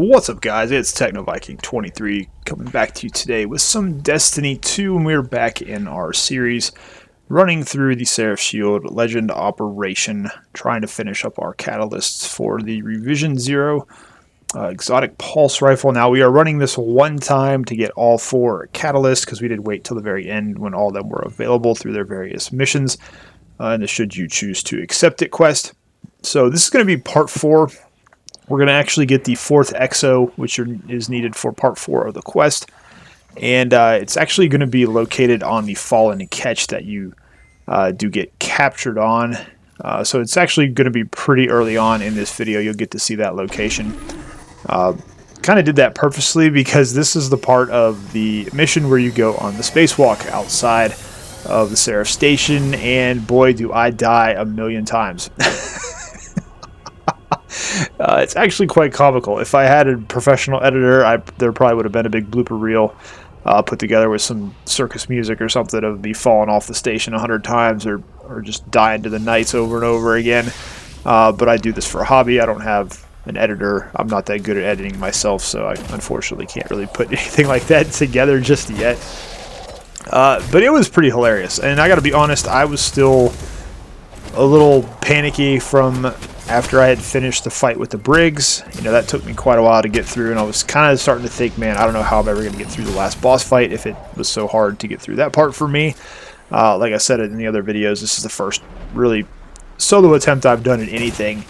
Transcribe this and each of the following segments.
What's up, guys? It's TechnoViking23 coming back to you today with some Destiny 2, and we're back in our series running through the Seraph Shield Legend Operation, trying to finish up our catalysts for the Revision 0 exotic pulse rifle. Now, we are running this one time to get all 4 catalysts because we did wait till the very end when all of them were available through their various missions, and the should you choose to accept it quest. So this is going to be part 4. We're going to actually get the 4th Exo, which is needed for part 4 of the quest. And it's actually going to be located on the fallen catch that you do get captured on. So it's actually going to be pretty early on in this video. You'll get to see that location. Kind of did that purposely because this is the part of the mission where you go on the spacewalk outside of the Seraph station. And boy, do I die a million times. It's actually quite comical. If I had a professional editor, there probably would have been a big blooper reel put together with some circus music or something of me falling off the station 100 times or just dying to the knights over and over again. But I do this for a hobby. I don't have an editor. I'm not that good at editing myself, so I unfortunately can't really put anything like that together just yet. But it was pretty hilarious. And I got to be honest, I was still a little panicky from after I had finished the fight with the Briggs. You know, that took me quite a while to get through, and I was kind of starting to think, man, I don't know how I'm ever going to get through the last boss fight if it was so hard to get through that part for me. Like I said in the other videos, this is the first really solo attempt I've done at anything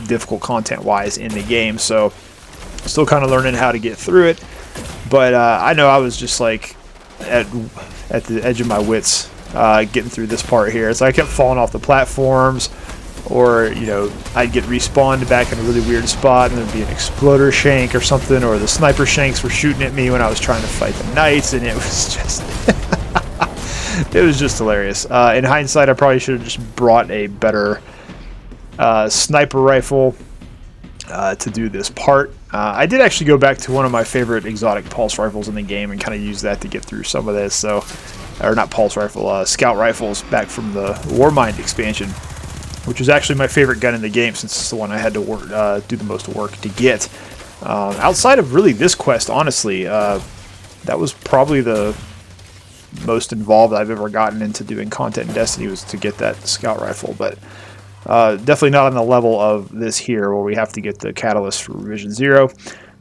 difficult content-wise in the game, so still kind of learning how to get through it. But I know I was just like at the edge of my wits getting through this part here. So I kept falling off the platforms, or, you know, I'd get respawned back in a really weird spot and there'd be an exploder shank or something, or the sniper shanks were shooting at me when I was trying to fight the knights, and it was just it was just hilarious. In hindsight, I probably should have just brought a better sniper rifle to do this part. I did actually go back to one of my favorite exotic pulse rifles in the game and kind of use that to get through some of this. So, or not pulse rifle, scout rifles back from the Warmind expansion, which is actually my favorite gun in the game since it's the one I had to do the most work to get. Outside of really this quest, honestly, that was probably the most involved I've ever gotten into doing content in Destiny, was to get that scout rifle. But definitely not on the level of this here, where we have to get the catalyst for Revision 0.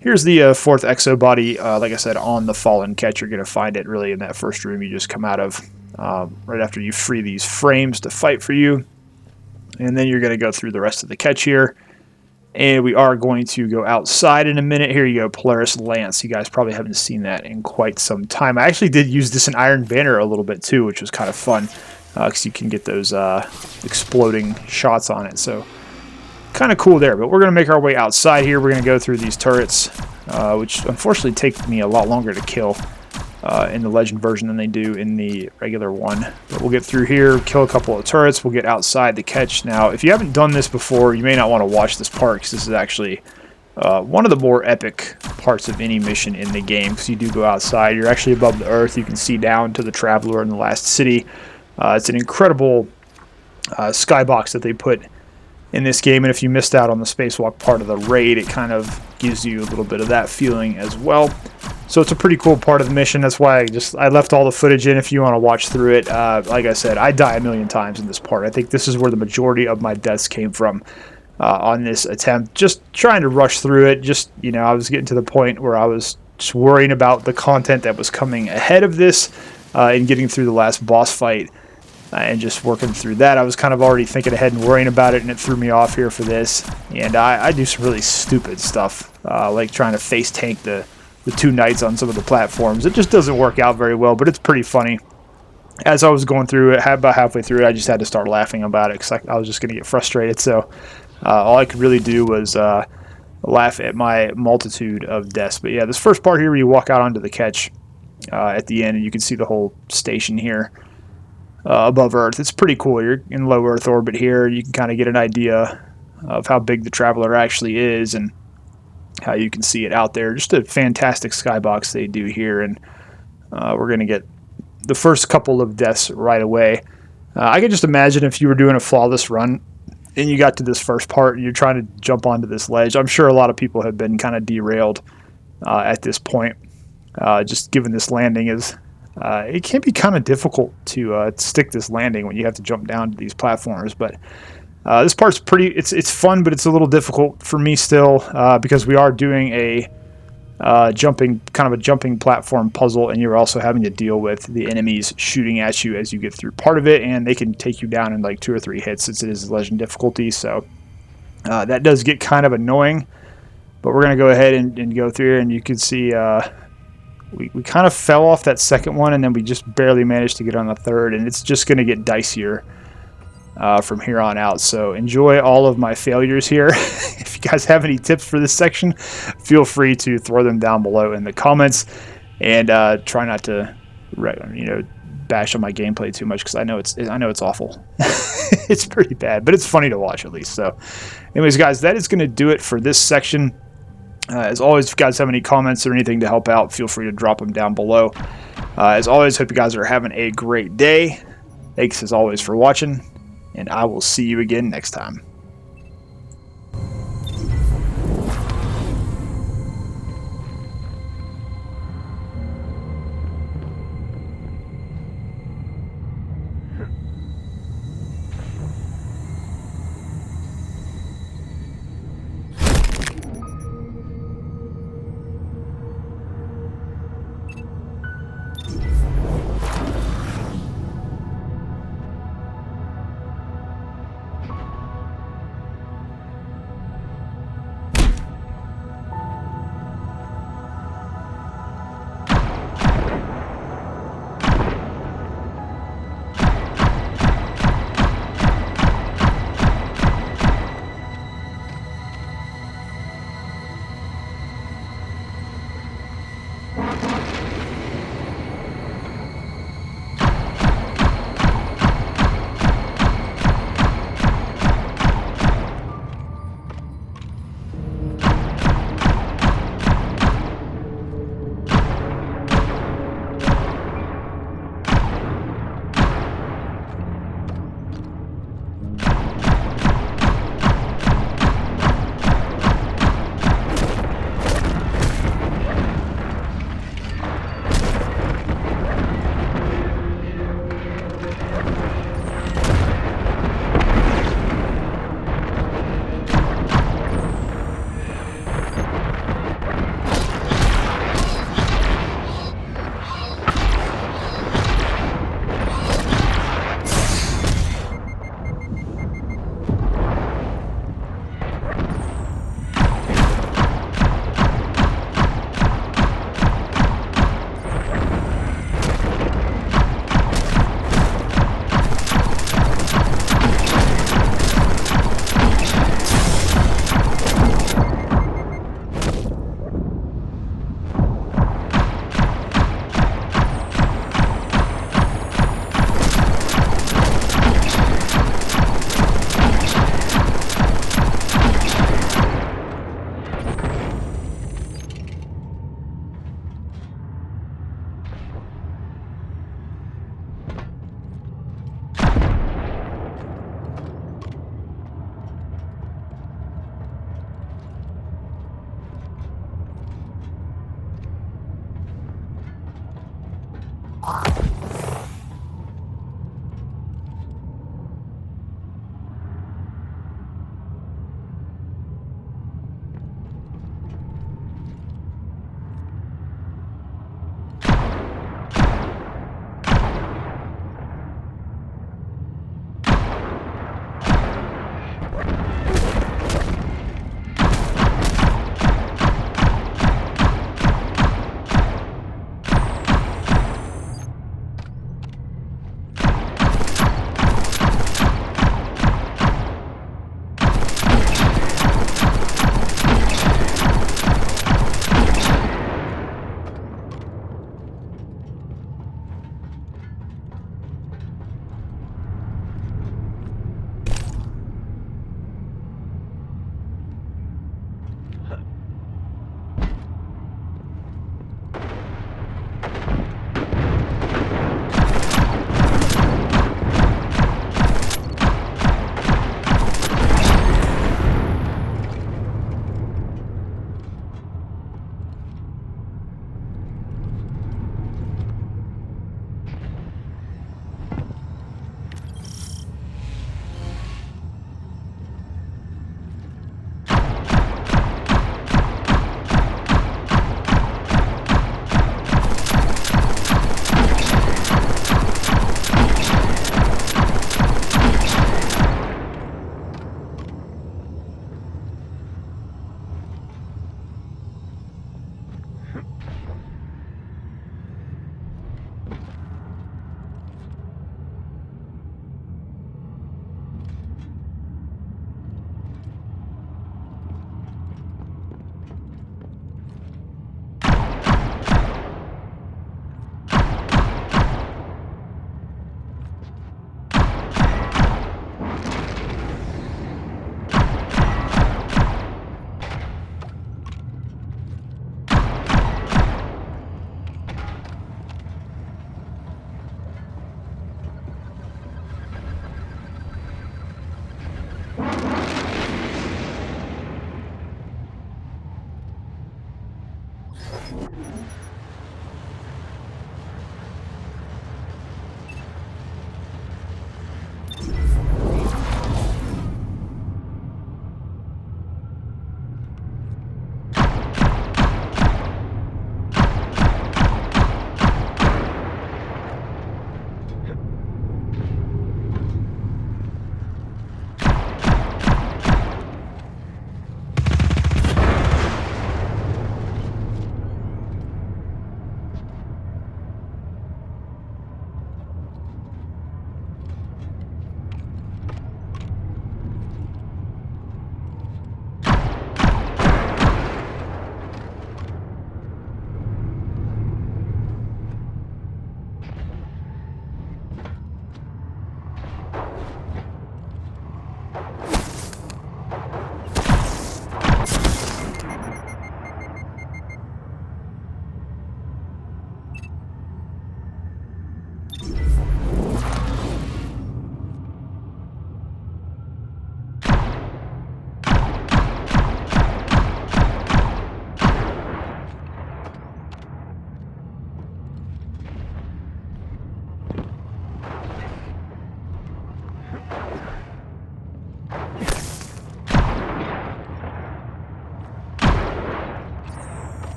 Here's the 4th Exo body. Like I said, on the fallen catch, you're going to find it really in that first room you just come out of, right after you free these frames to fight for you. And then you're going to go through the rest of the catch here. And we are going to go outside in a minute. Here you go, Polaris Lance. You guys probably haven't seen that in quite some time. I actually did use this in Iron Banner a little bit too, which was kind of fun, because you can get those exploding shots on it. So kind of cool there. But we're going to make our way outside here. We're going to go through these turrets, which unfortunately take me a lot longer to kill in the Legend version than they do in the regular one. But we'll get through here, kill a couple of turrets, we'll get outside the catch. Now, if you haven't done this before, you may not want to watch this part, because this is actually one of the more epic parts of any mission in the game, because you do go outside. You're actually above the earth. You can see down to the Traveler in the last city. It's an incredible skybox that they put in this game, and if you missed out on the spacewalk part of the raid, it kind of gives you a little bit of that feeling as well. So it's a pretty cool part of the mission. That's why I left all the footage in if you want to watch through it. Like I said, I die a million times in this part. I think this is where the majority of my deaths came from on this attempt. Just trying to rush through it. Just, you know, I was getting to the point where I was just worrying about the content that was coming ahead of this and getting through the last boss fight. And just working through that, I was kind of already thinking ahead and worrying about it, and it threw me off here for this. And I do some really stupid stuff, like trying to face tank the 2 knights on some of the platforms. It just doesn't work out very well, but it's pretty funny. As I was going through it, about halfway through it, I just had to start laughing about it, because I was just going to get frustrated. So all I could really do was laugh at my multitude of deaths. But yeah, this first part here where you walk out onto the catch at the end, and you can see the whole station here. Above Earth. It's pretty cool. You're in low Earth orbit here. You can kind of get an idea of how big the Traveler actually is and how you can see it out there. Just a fantastic skybox they do here, and we're going to get the first couple of deaths right away. I can just imagine if you were doing a flawless run and you got to this first part and you're trying to jump onto this ledge. I'm sure a lot of people have been kind of derailed at this point, just given this landing is it can be kind of difficult to stick this landing when you have to jump down to these platforms. But this part's pretty, it's fun, but it's a little difficult for me still because we are doing a jumping platform puzzle, and you're also having to deal with the enemies shooting at you as you get through part of it, and they can take you down in like 2 or 3 hits since it is legend difficulty. So that does get kind of annoying, but we're going to go ahead and go through here, and you can see we kind of fell off that second one, and then we just barely managed to get on the third, and it's just going to get dicier from here on out. So enjoy all of my failures here. If you guys have any tips for this section, feel free to throw them down below in the comments, and try not to bash on my gameplay too much, because I know it's awful. It's pretty bad, but it's funny to watch at least. So anyways, guys, that is going to do it for this section. As always, if you guys have any comments or anything to help out, feel free to drop them down below. As always, hope you guys are having a great day. Thanks as always for watching, and I will see you again next time.